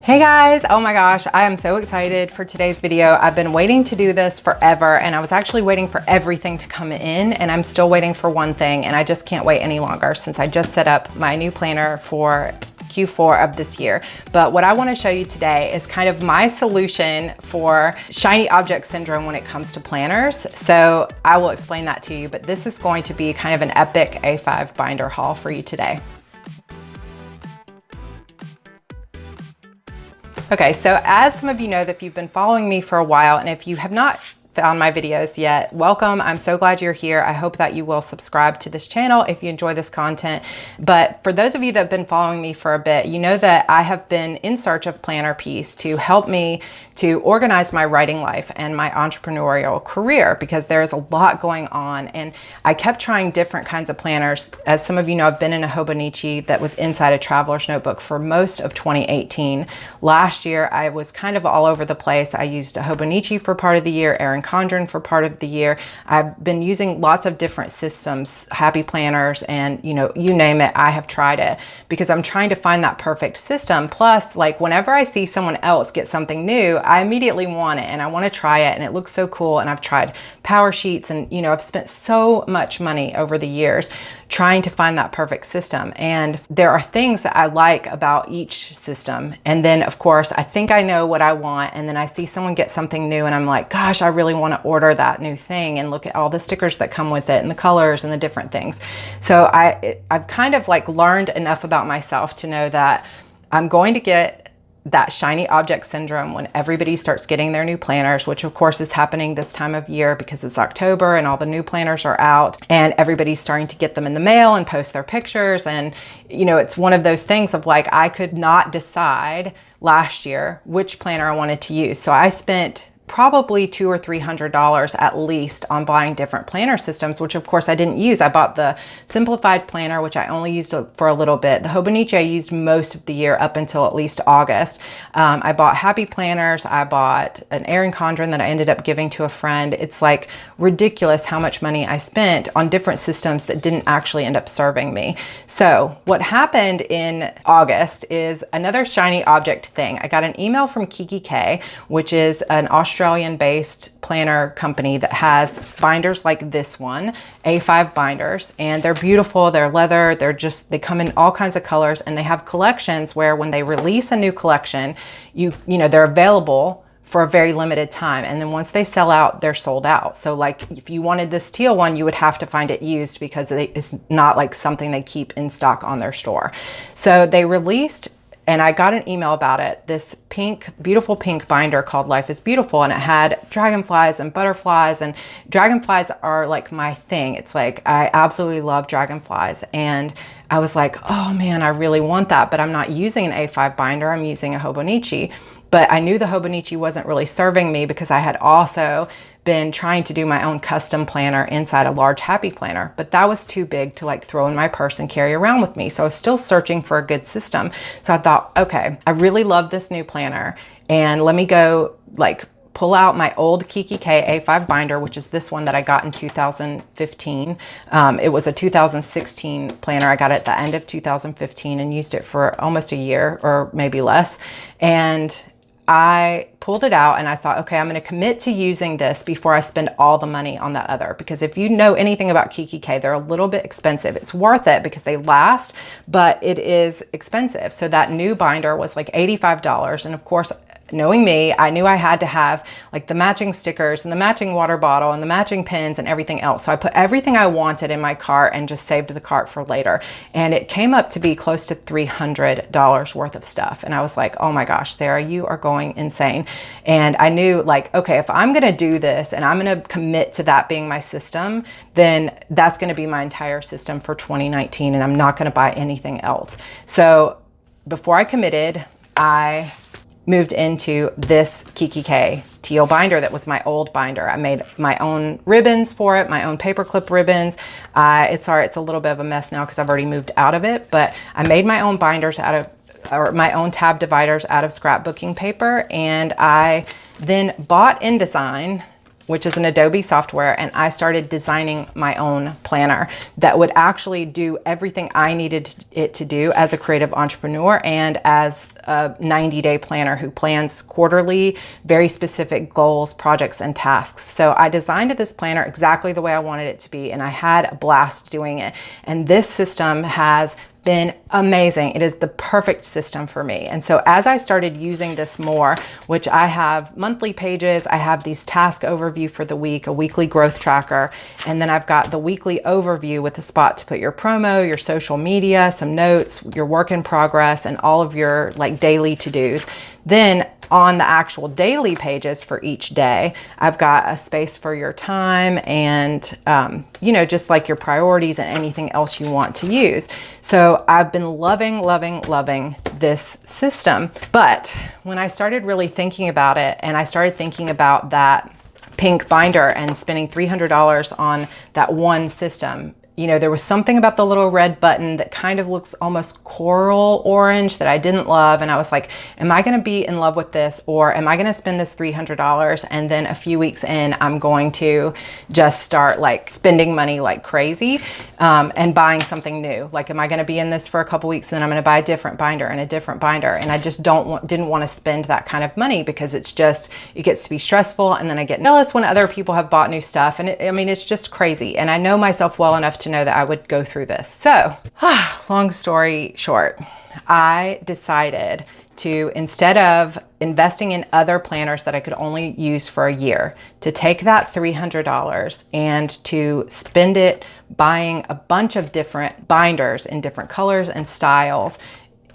Hey guys, oh my gosh, I am so excited for today's video. I've been waiting to do this forever, and I was actually waiting for everything to come in, and I'm still waiting for one thing, and I just can't wait any longer since I just set up my new planner for Q4 of this year. But what I want to show you today is kind of my solution for shiny object syndrome when it comes to planners. So I will explain that to you, but this is going to be kind of an epic A5 binder haul for you today. Okay, so as some of you know, that if you've been following me for a while, and if you have not found my videos yet, welcome. I'm so glad you're here. I hope that you will subscribe to this channel if you enjoy this content. But for those of you that have been following me for a bit, you know that I have been in search of a planner piece to help me to organize my writing life and my entrepreneurial career, because there is a lot going on. And I kept trying different kinds of planners. As some of you know, I've been in a Hobonichi that was inside a traveler's notebook for most of 2018. Last year, I was kind of all over the place. I used a Hobonichi for part of the year, Erin Condren for part of the year. I've been using lots of different systems, happy planners, and you name it, I have tried it, because I'm trying to find that perfect system. Plus, like, whenever I see someone else get something new, I immediately want it and I want to try it, and it looks so cool. And I've tried power sheets, and I've spent so much money over the years trying to find that perfect system. And there are things that I like about each system. And then of course, I think I know what I want. And then I see someone get something new and I'm like, gosh, I really want to order that new thing, and look at all the stickers that come with it and the colors and the different things. So I've kind of like learned enough about myself to know that I'm going to get that shiny object syndrome when everybody starts getting their new planners, which of course is happening this time of year because it's October and all the new planners are out and everybody's starting to get them in the mail and post their pictures. And it's one of those things of like, I could not decide last year which planner I wanted to use. So I spent probably $200 or $300 at least on buying different planner systems, which of course I didn't use. I bought the simplified planner, which I only used for a little bit. The Hobonichi I used most of the year up until at least August. I bought happy planners. I bought an Erin Condren that I ended up giving to a friend. It's like ridiculous how much money I spent on different systems that didn't actually end up serving me. So what happened in August is another shiny object thing. I got an email from Kiki K, which is an Australian-based planner company that has binders like this one, A5 binders, and they're beautiful. They're leather. They come in all kinds of colors, and they have collections where when they release a new collection, they're available for a very limited time. And then once they sell out, they're sold out. So like if you wanted this teal one, you would have to find it used because it's not like something they keep in stock on their store. So they released, and I got an email about it, this beautiful pink binder called Life is Beautiful. And it had dragonflies and butterflies, and dragonflies are like my thing. It's like, I absolutely love dragonflies. And I was like, oh man, I really want that, but I'm not using an A5 binder, I'm using a Hobonichi. But I knew the Hobonichi wasn't really serving me because I had also been trying to do my own custom planner inside a large happy planner, but that was too big to like throw in my purse and carry around with me. So I was still searching for a good system. So I thought, okay, I really love this new planner, and let me go like pull out my old Kiki K A5 binder, which is this one that I got in 2015. It was a 2016 planner. I got it at the end of 2015 and used it for almost a year or maybe less. And I pulled it out and I thought, okay, I'm going to commit to using this before I spend all the money on that other, because if you know anything about Kiki K, they're a little bit expensive. It's worth it because they last, but it is expensive. So that new binder was like $85. And of course, knowing me, I knew I had to have like the matching stickers and the matching water bottle and the matching pins and everything else. So I put everything I wanted in my cart and just saved the cart for later. And it came up to be close to $300 worth of stuff. And I was like, oh my gosh, Sarah, you are going insane. And I knew like, okay, if I'm going to do this and I'm going to commit to that being my system, then that's going to be my entire system for 2019. And I'm not going to buy anything else. So before I committed, I moved into this Kiki K teal binder that was my old binder. I made my own ribbons for it, my own paperclip ribbons. It's a little bit of a mess now because I've already moved out of it, but I made my own binders or my own tab dividers out of scrapbooking paper. And I then bought InDesign, which is an Adobe software, and I started designing my own planner that would actually do everything I needed it to do as a creative entrepreneur and as a 90-day planner who plans quarterly, very specific goals, projects, and tasks. So I designed this planner exactly the way I wanted it to be, and I had a blast doing it. And this system has been amazing. It is the perfect system for me. And so as I started using this more, which I have monthly pages, I have these task overview for the week, a weekly growth tracker, and then I've got the weekly overview with a spot to put your promo, your social media, some notes, your work in progress, and all of your like daily to-dos. Then on the actual daily pages for each day, I've got a space for your time and, you know, just like your priorities and anything else you want to use. So I've been loving, loving, loving this system. But when I started really thinking about it, and I started thinking about that pink binder and spending $300 on that one system, you know, there was something about the little red button that kind of looks almost coral orange that I didn't love. And I was like, am I going to be in love with this, or am I going to spend this $300 and then a few weeks in, I'm going to just start like spending money like crazy and buying something new? Like, am I going to be in this for a couple weeks and then I'm going to buy a different binder and a different binder? And I just didn't want to spend that kind of money, because it gets to be stressful. And then I get jealous when other people have bought new stuff. And I mean, it's just crazy. And I know myself well enough to know that I would go through this. So long story short, I decided to, instead of investing in other planners that I could only use for a year, to take that $300 and to spend it buying a bunch of different binders in different colors and styles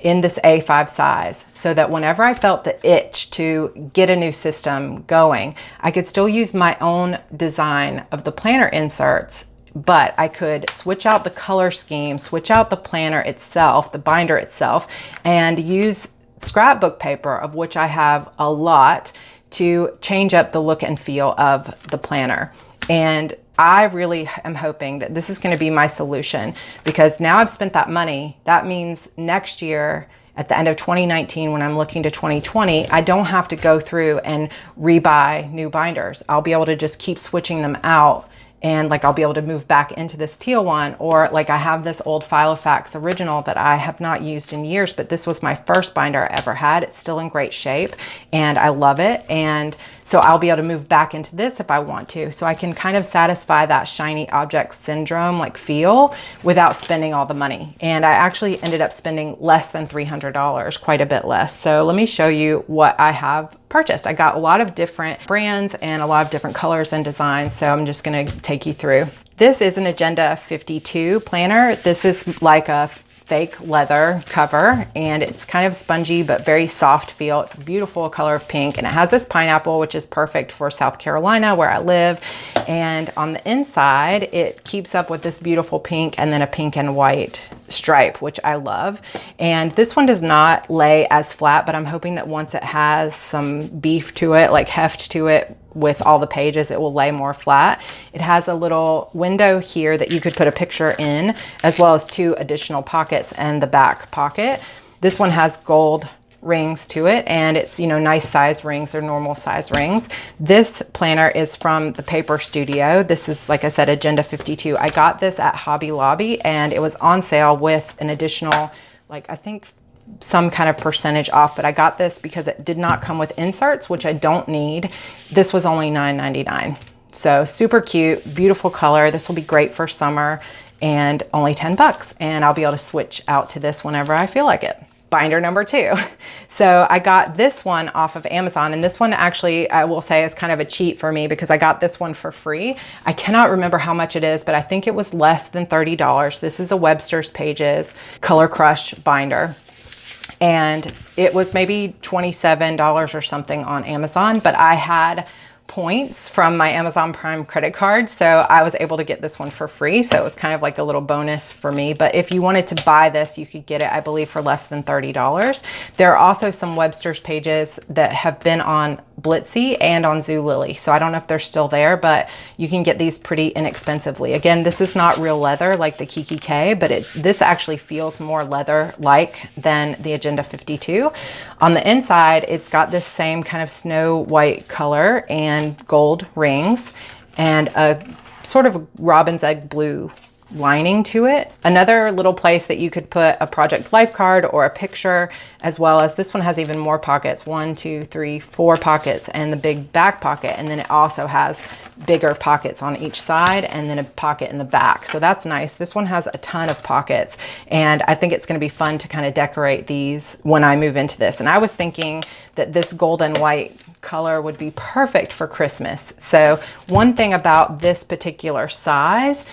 in this A5 size, so that whenever I felt the itch to get a new system going, I could still use my own design of the planner inserts, but I could switch out the color scheme, switch out the planner itself, the binder itself, and use scrapbook paper, of which I have a lot, to change up the look and feel of the planner. And I really am hoping that this is going to be my solution, because now I've spent that money. That means next year, at the end of 2019, when I'm looking to 2020, I don't have to go through and rebuy new binders. I'll be able to just keep switching them out. And like, I'll be able to move back into this teal one, or like I have this old Filofax original that I have not used in years, but this was my first binder I ever had. It's still in great shape and I love it. And so I'll be able to move back into this if I want to. So I can kind of satisfy that shiny object syndrome like feel without spending all the money. And I actually ended up spending less than $300, quite a bit less. So let me show you what I have purchased. I got a lot of different brands and a lot of different colors and designs. So I'm just going to take you through. This is an Agenda 52 planner. This is like a fake leather cover, and it's kind of spongy but very soft feel. It's a beautiful color of pink, and it has this pineapple, which is perfect for South Carolina where I live. And on the inside, it keeps up with this beautiful pink and then a pink and white stripe, which I love. And this one does not lay as flat, but I'm hoping that once it has some beef to it, like heft to it, with all the pages, it will lay more flat. It has a little window here that you could put a picture in, as well as 2 additional pockets and the back pocket. This one has gold rings to it, and it's, you know, nice size rings. They're normal size rings. This planner is from the Paper Studio. This is, like I said, Agenda 52. I got this at Hobby Lobby, and it was on sale with an additional, like, I think some kind of percentage off, but I got this because it did not come with inserts, which I don't need. This was only $9.99. So super cute, beautiful color. This will be great for summer, and only 10 bucks. And I'll be able to switch out to this whenever I feel like it. Binder number 2. So I got this one off of Amazon, and this one actually, I will say, is kind of a cheat for me because I got this one for free. I cannot remember how much it is, but I think it was less than $30. This is a Webster's Pages Color Crush binder. And it was maybe $27 or something on Amazon, but I had points from my Amazon Prime credit card, so I was able to get this one for free. So it was kind of like a little bonus for me. But if you wanted to buy this, you could get it, I believe, for less than $30. There are also some Webster's Pages that have been on Blitsy and on Zulily. So I don't know if they're still there, but you can get these pretty inexpensively. Again, this is not real leather like the Kiki K, but this actually feels more leather-like than the Agenda 52. On the inside, it's got this same kind of snow white color and gold rings and a sort of robin's egg blue lining to it. Another little place that you could put a project life card or a picture, as well as this one has even more pockets, 1, 2, 3, 4 pockets, and the big back pocket. And then it also has bigger pockets on each side and then a pocket in the back. So that's nice. This one has a ton of pockets, and I think it's going to be fun to kind of decorate these when I move into this. And I was thinking that this golden white color would be perfect for Christmas. So one thing about this particular size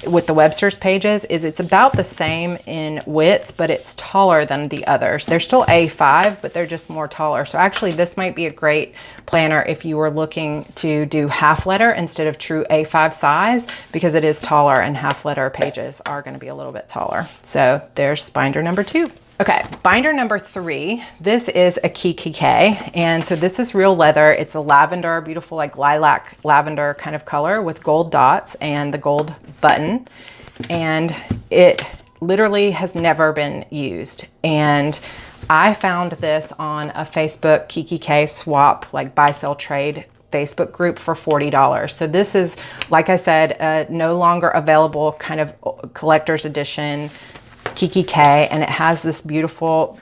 with the Webster's pages is it's about the same in width, but it's taller than the others. They're still A5, but they're just more taller. So actually this might be a great planner if you were looking to do half letter instead of true A5 size, because it is taller and half letter pages are going to be a little bit taller. So there's binder number 2. Okay, binder number 3, this is a Kiki K, and so this is real leather. It's a lavender, beautiful like lilac lavender kind of color with gold dots and the gold button, and it literally has never been used. And I found this on a Facebook Kiki K swap, like buy, sell, trade Facebook group for $40. So this is, like I said, a no longer available kind of collector's edition Kiki K, and it has this beautiful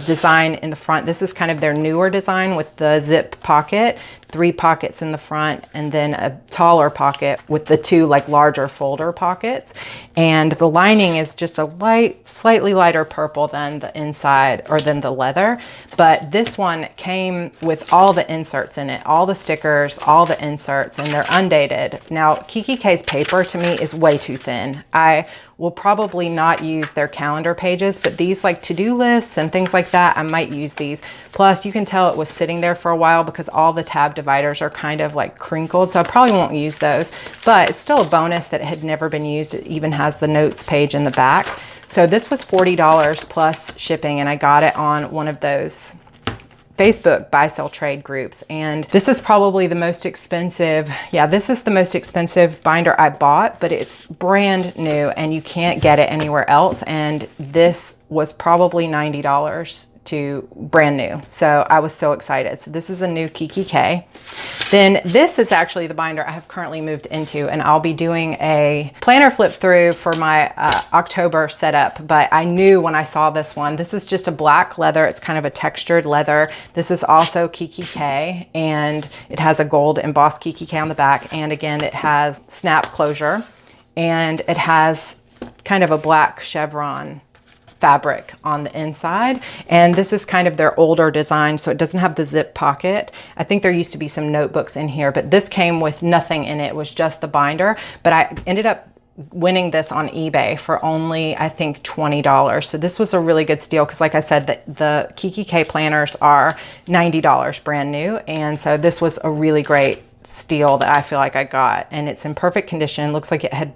design in the front. This is kind of their newer design with the zip pocket, 3 pockets in the front, and then a taller pocket with the 2 like larger folder pockets. And the lining is just a light, slightly lighter purple than the inside or than the leather. But this one came with all the inserts in it, all the stickers, all the inserts, and they're undated. Now, Kiki K's paper to me is way too thin. I will probably not use their calendar pages, but these like to-do lists and things like that, I might use these. Plus you can tell it was sitting there for a while because all the tab dividers are kind of like crinkled, so I probably won't use those, but it's still a bonus that it had never been used. It even has the notes page in the back. So this was $40 plus shipping, and I got it on one of those Facebook buy, sell, trade groups. And this is probably the most expensive. Yeah, this is the most expensive binder I bought, but it's brand new and you can't get it anywhere else. And this was probably $90 to brand new. So I was so excited. So this is a new Kiki K. Then this is actually the binder I have currently moved into, and I'll be doing a planner flip through for my October setup. But I knew when I saw this one, this is just a black leather. It's kind of a textured leather. This is also Kiki K, and it has a gold embossed Kiki K on the back. And again, it has snap closure, and it has kind of a black chevron fabric on the inside. And this is kind of their older design, so it doesn't have the zip pocket. I think there used to be some notebooks in here, but this came with nothing in it. It was just the binder. But I ended up winning this on eBay for only, I think, $20. So this was a really good steal because, like I said, the Kiki K planners are $90 brand new. And so this was a really great steal that I feel like I got. And it's in perfect condition. Looks like it had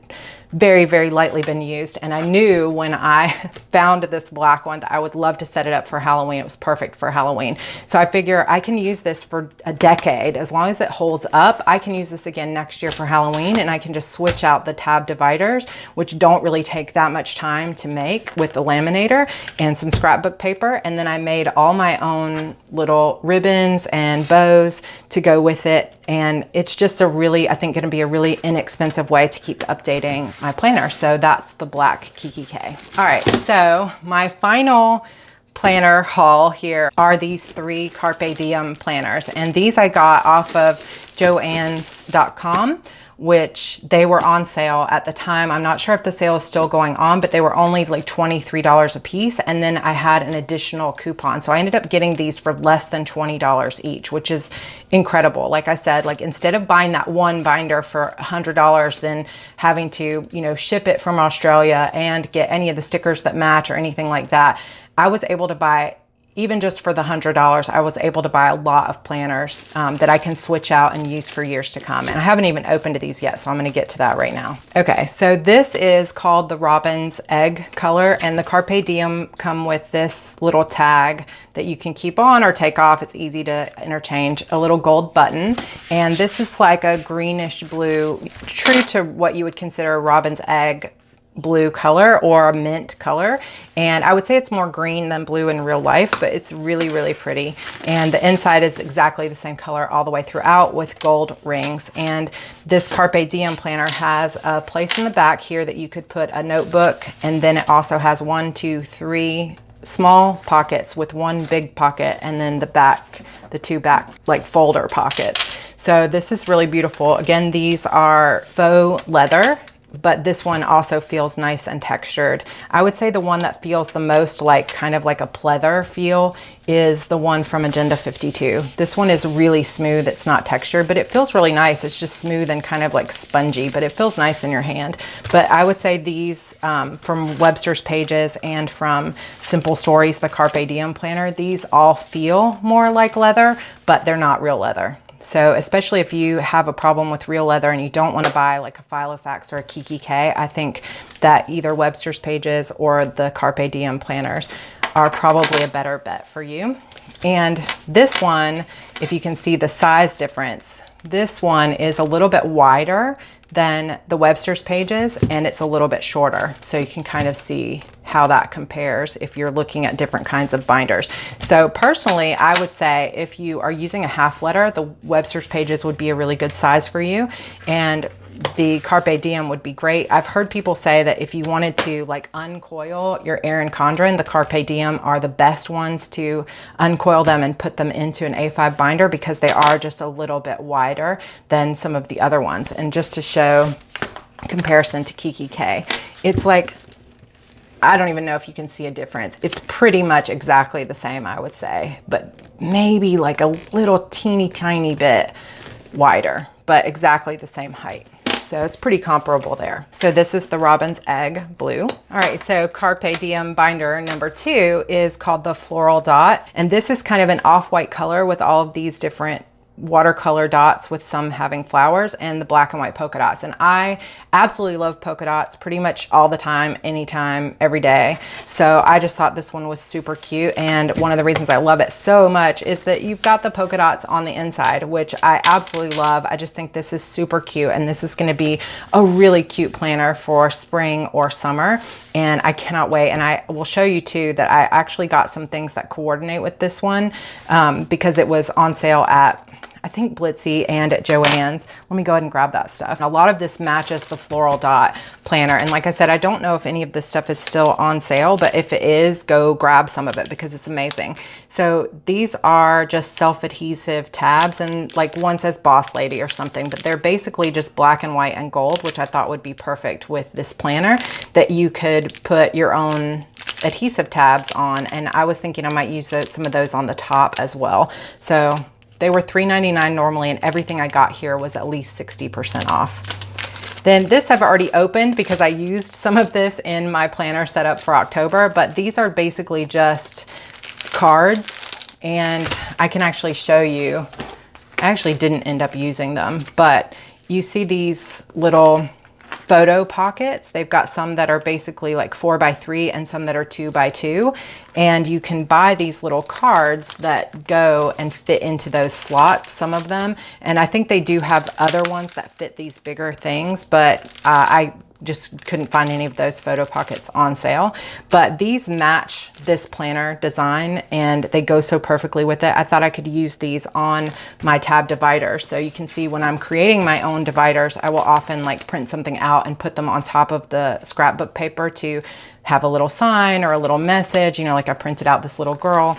very, very lightly been used. And I knew when I found this black one that I would love to set it up for Halloween. It was perfect for Halloween. So I figure I can use this for a decade. As long as it holds up, I can use this again next year for Halloween, and I can just switch out the tab dividers, which don't really take that much time to make, with the laminator and some scrapbook paper. And then I made all my own little ribbons and bows to go with it. And it's just a really, I think, going to be a really inexpensive way to keep updating my planner. So that's the black Kiki K. All right, so my final planner haul here are these 3 Carpe Diem planners. And these I got off of joanns.com, which they were on sale at the time. I'm not sure if the sale is still going on, but they were only like $23 a piece. And then I had an additional coupon. So I ended up getting these for less than $20 each, which is incredible. Like I said, like instead of buying that one binder for $100, then having to, you know, ship it from Australia and get any of the stickers that match or anything like that, I was able to buy, even just for the $100, I was able to buy a lot of planners that I can switch out and use for years to come. And I haven't even opened these yet, so I'm gonna get to that right now. Okay, so this is called the Robin's Egg color, and the Carpe Diem come with this little tag that you can keep on or take off. It's easy to interchange. A little gold button, and this is like a greenish blue, true to what you would consider a Robin's Egg blue color or a mint color, and I would say it's more green than blue in real life, but it's really, really pretty. And the inside is exactly the same color all the way throughout with gold rings. And this Carpe Diem planner has a place in the back here that you could put a notebook, and then it also has 1, 2, 3 small pockets with one big pocket, and then the 2 back like folder pockets. So this is really beautiful. Again, these are faux leather, but this one also feels nice and textured. I would say the one that feels the most like kind of like a pleather feel is the one from Agenda 52. This one is really smooth. It's not textured, but it feels really nice. It's just smooth and kind of like spongy, but it feels nice in your hand. But I would say these from Webster's Pages and from Simple Stories, the Carpe Diem planner, these all feel more like leather, but they're not real leather. So especially if you have a problem with real leather and you don't want to buy like a Filofax or a Kiki K, I think that either Webster's Pages or the Carpe Diem planners are probably a better bet for you. And this one, if you can see the size difference, this one is a little bit wider than the Webster's Pages, and it's a little bit shorter. So you can kind of see how that compares if you're looking at different kinds of binders. So personally, I would say if you are using a half letter, the Webster's Pages would be a really good size for you, and the Carpe Diem would be great. I've heard people say that if you wanted to like uncoil your Erin Condren, the Carpe Diem are the best ones to uncoil them and put them into an A5 binder because they are just a little bit wider than some of the other ones. And just to show comparison to Kiki K, it's like, I don't even know if you can see a difference. It's pretty much exactly the same, I would say, but maybe like a little teeny tiny bit wider, but exactly the same height. So it's pretty comparable there. So this is the Robin's Egg Blue. All right, so Carpe Diem binder number 2 is called the Floral Dot. And this is kind of an off-white color with all of these different watercolor dots, with some having flowers, and the black and white polka dots. And I absolutely love polka dots pretty much all the time, anytime, every day. So I just thought this one was super cute. And one of the reasons I love it so much is that you've got the polka dots on the inside, which I absolutely love. I just think this is super cute, and this is going to be a really cute planner for spring or summer. And I cannot wait. And I will show you too that I actually got some things that coordinate with this one because it was on sale at, I think, Blitzy and at Joann's. Let me go ahead and grab that stuff. A lot of this matches the Floral Dot planner. And like I said, I don't know if any of this stuff is still on sale, but if it is, go grab some of it because it's amazing. So these are just self-adhesive tabs, and like one says Boss Lady or something, but they're basically just black and white and gold, which I thought would be perfect with this planner, that you could put your own adhesive tabs on. And I was thinking I might use some of those on the top as well. So they were $3.99 normally, and everything I got here was at least 60% off. Then this I've already opened because I used some of this in my planner setup for October, but these are basically just cards, and I can actually show you. I actually didn't end up using them, but you see these little photo pockets. They've got some that are basically like 4x3 and some that are 2x2, and you can buy these little cards that go and fit into those slots, some of them, and I think they do have other ones that fit these bigger things, but I just couldn't find any of those photo pockets on sale. But these match this planner design and they go so perfectly with it. I thought I could use these on my tab dividers. So you can see when I'm creating my own dividers, I will often like print something out and put them on top of the scrapbook paper to have a little sign or a little message, you know, like I printed out this little girl.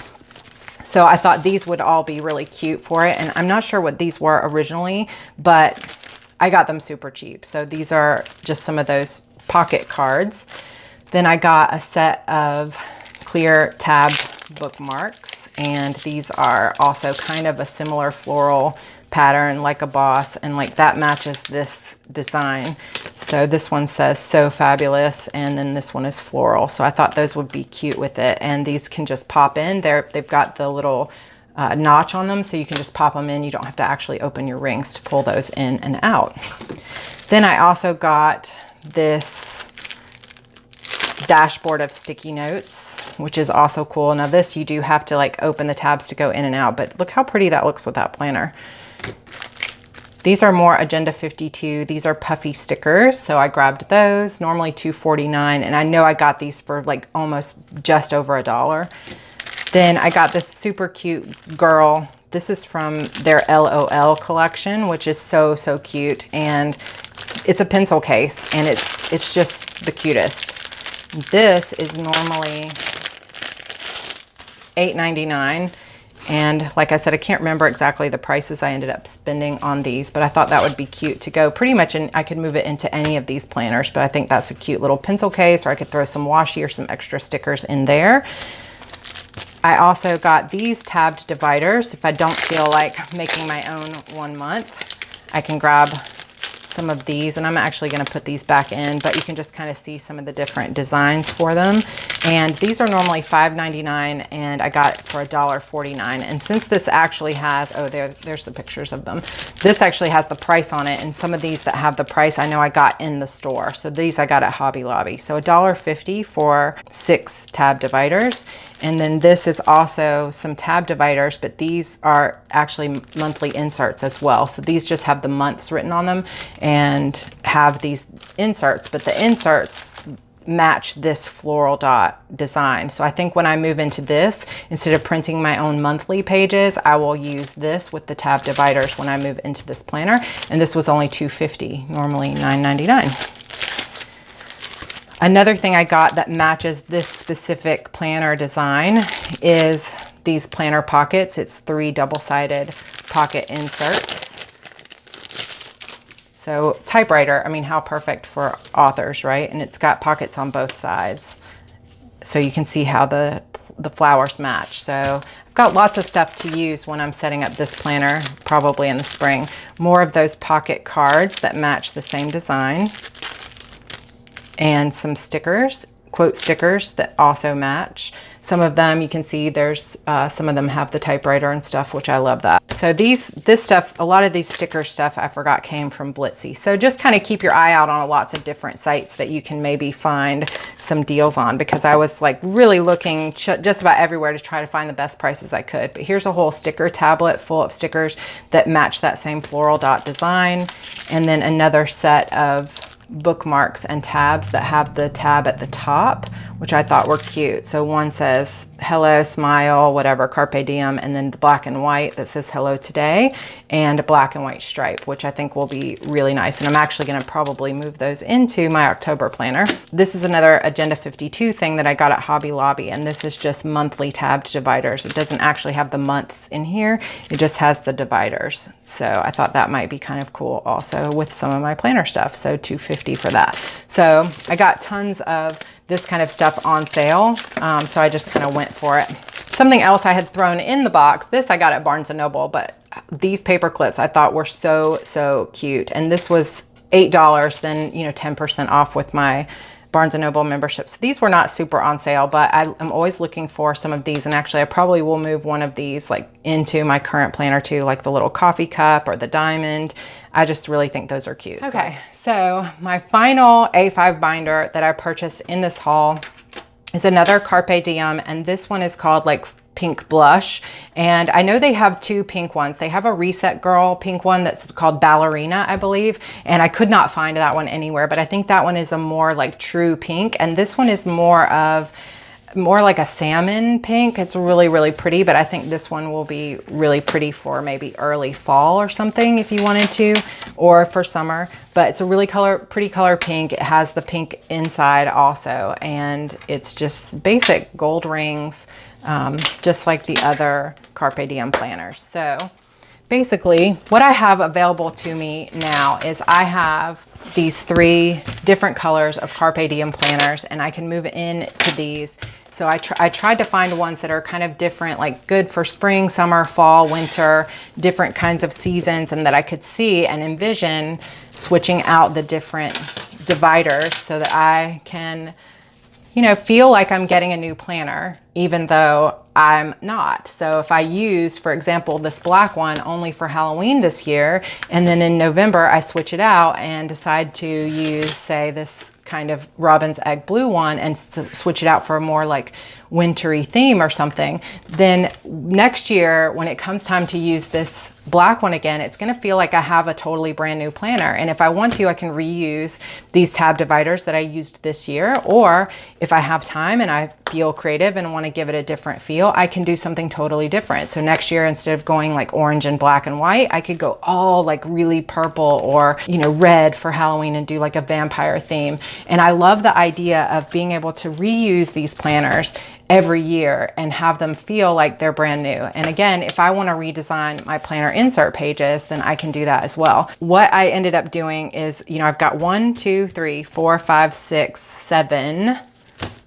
So I thought these would all be really cute for it. And I'm not sure what these were originally, but I got them super cheap. So these are just some of those pocket cards. Then I got a set of clear tab bookmarks, and these are also kind of a similar floral pattern like a boss, and like that matches this design. So this one says "So Fabulous," and then this one is floral. So I thought those would be cute with it, and these can just pop in. They've got the little notch on them, so you can just pop them in. You don't have to actually open your rings to pull those in and out. Then I also got this dashboard of sticky notes, which is also cool. Now this, you do have to like open the tabs to go in and out, but look how pretty that looks with that planner. These are more Agenda 52. These are puffy stickers. So I grabbed those, normally $2.49. And I know I got these for like almost just over $1. Then I got this super cute girl. This is from their LOL collection, which is so, so cute. And it's a pencil case, and it's just the cutest. This is normally $8.99. And like I said, I can't remember exactly the prices I ended up spending on these, but I thought that would be cute to go pretty much, and I could move it into any of these planners, but I think that's a cute little pencil case, or I could throw some washi or some extra stickers in there. I also got these tabbed dividers. If I don't feel like making my own 1 month, I can grab some of these, and I'm actually going to put these back in, but you can just kind of see some of the different designs for them. And these are normally $5.99, and I got it for $1.49. And since this actually has, oh, there's the pictures of them. This actually has the price on it, and some of these that have the price I know I got in the store. So these I got at Hobby Lobby. So $1.50 for 6 tab dividers. And then this is also some tab dividers, but these are actually monthly inserts as well. So these just have the months written on them and have these inserts, but the inserts match this floral dot design. So I think when I move into this, instead of printing my own monthly pages, I will use this with the tab dividers when I move into this planner. And this was only $2.50, normally $9.99. Another thing I got that matches this specific planner design is these planner pockets. It's 3 double-sided pocket inserts. So typewriter, I mean, how perfect for authors, right? And it's got pockets on both sides. So you can see how the flowers match. So I've got lots of stuff to use when I'm setting up this planner, probably in the spring. More of those pocket cards that match the same design. And some stickers, quote stickers that also match. Some of them you can see there's some of them have the typewriter and stuff, which I love that. So this stuff, a lot of these sticker stuff I forgot came from Blitsy. So just kind of keep your eye out on lots of different sites that you can maybe find some deals on, because I was like really looking just about everywhere to try to find the best prices I could. But here's a whole sticker tablet full of stickers that match that same floral dot design. And then another set of bookmarks and tabs that have the tab at the top, which I thought were cute. So one says hello, smile, whatever, Carpe Diem, and then the black and white that says hello today, and a black and white stripe, which I think will be really nice. And I'm actually going to probably move those into my October planner. This is another Agenda 52 thing that I got at Hobby Lobby, and this is just monthly tabbed dividers. It doesn't actually have the months in here. It just has the dividers. So I thought that might be kind of cool also with some of my planner stuff. So $2.50 for that. So I got tons of this kind of stuff on sale. So I just kind of went for it. Something else I had thrown in the box, this I got at Barnes & Noble, but these paper clips I thought were so, so cute. And this was $8, then, 10% off with my Barnes & Noble membership. So these were not super on sale, but I'm always looking for some of these. And actually I probably will move one of these like into my current planner too, like the little coffee cup or the diamond. I just really think those are cute. Okay, so my final A5 binder that I purchased in this haul is another Carpe Diem, and this one is called like Pink Blush. And I know they have 2 pink ones. They have a Reset Girl pink one that's called Ballerina, I believe. And I could not find that one anywhere, but I think that one is a more like true pink. And this one is more like a salmon pink. It's really, really pretty, but I think this one will be really pretty for maybe early fall or something if you wanted to, or for summer. But it's a really pretty color pink. It has the pink inside also, and it's just basic gold rings, just like the other Carpe Diem planners. So basically what I have available to me now is I have these 3 different colors of Carpe Diem planners, and I can move into these. So I tried to find ones that are kind of different, like good for spring, summer, fall, winter, different kinds of seasons, and that I could see and envision switching out the different dividers so that I can, feel like I'm getting a new planner, even though I'm not. So if I use, for example, this black one only for Halloween this year, and then in November I switch it out and decide to use, say, this kind of robin's egg blue one and switch it out for a more like wintry theme or something, then next year when it comes time to use this black one again, it's going to feel like I have a totally brand new planner. And if I want to, I can reuse these tab dividers that I used this year, or if I have time and I feel creative and want to give it a different feel, I can do something totally different. So next year, instead of going like orange and black and white, I could go all like really purple or, you know, red for Halloween and do like a vampire theme. And I love the idea of being able to reuse these planners every year and have them feel like they're brand new. And again, if I want to redesign my planner insert pages, then I can do that as well. What I ended up doing is, you know, I've got 1, 2, 3, 4, 5, 6, 7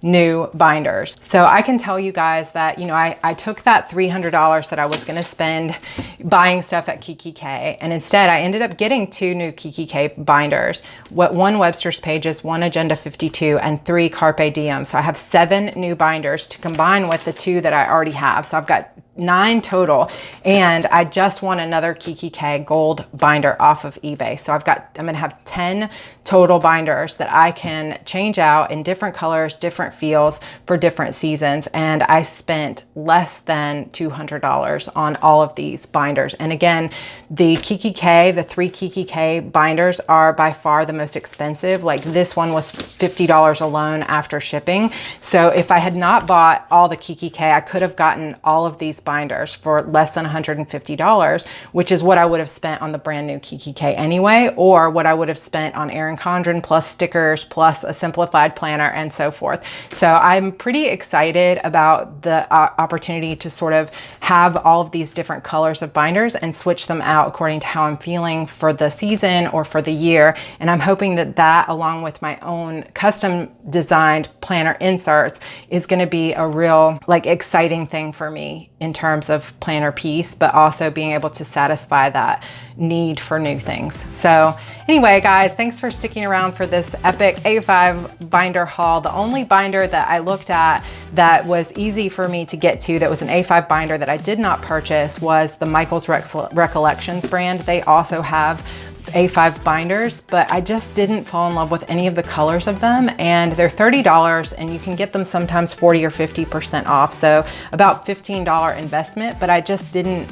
new binders. So I can tell you guys that, you know, I took that $300 that I was going to spend buying stuff at Kiki K, and instead I ended up getting 2 new Kiki K binders, 1 Webster's Pages, 1 Agenda 52, and 3 Carpe Diem. So I have 7 new binders to combine with the 2 that I already have. So I've got 9 total, and I just won another Kiki K gold binder off of eBay. So I'm gonna have 10 total binders that I can change out in different colors, different feels for different seasons. And I spent less than $200 on all of these binders. And again, the Kiki K, the 3 Kiki K binders are by far the most expensive. Like this one was $50 alone after shipping. So if I had not bought all the Kiki K, I could have gotten all of these binders for less than $150, which is what I would have spent on the brand new Kiki K anyway, or what I would have spent on Erin Condren plus stickers plus a simplified planner and so forth. So I'm pretty excited about the opportunity to sort of have all of these different colors of binders and switch them out according to how I'm feeling for the season or for the year. And I'm hoping that that, along with my own custom designed planner inserts, is going to be a real like exciting thing for me in terms of planner piece, but also being able to satisfy that need for new things. So anyway, guys, thanks for sticking around for this epic A5 binder haul. The only binder that I looked at that was easy for me to get to, that was an A5 binder that I did not purchase, was the Michael's Recollections brand. They also have A5 binders, but I just didn't fall in love with any of the colors of them, and they're $30 and you can get them sometimes 40 or 50% off. So about $15 investment, but I just didn't,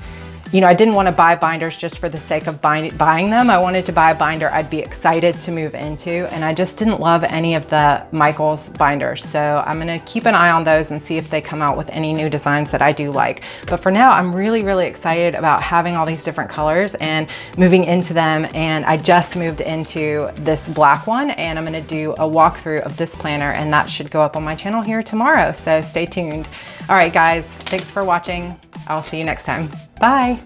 you know, I didn't want to buy binders just for the sake of buying them. I wanted to buy a binder I'd be excited to move into, and I just didn't love any of the Michael's binders. So I'm going to keep an eye on those and see if they come out with any new designs that I do like. But for now, I'm really, really excited about having all these different colors and moving into them. And I just moved into this black one, and I'm going to do a walkthrough of this planner, and that should go up on my channel here tomorrow. So stay tuned. All right, guys, thanks for watching. I'll see you next time. Bye.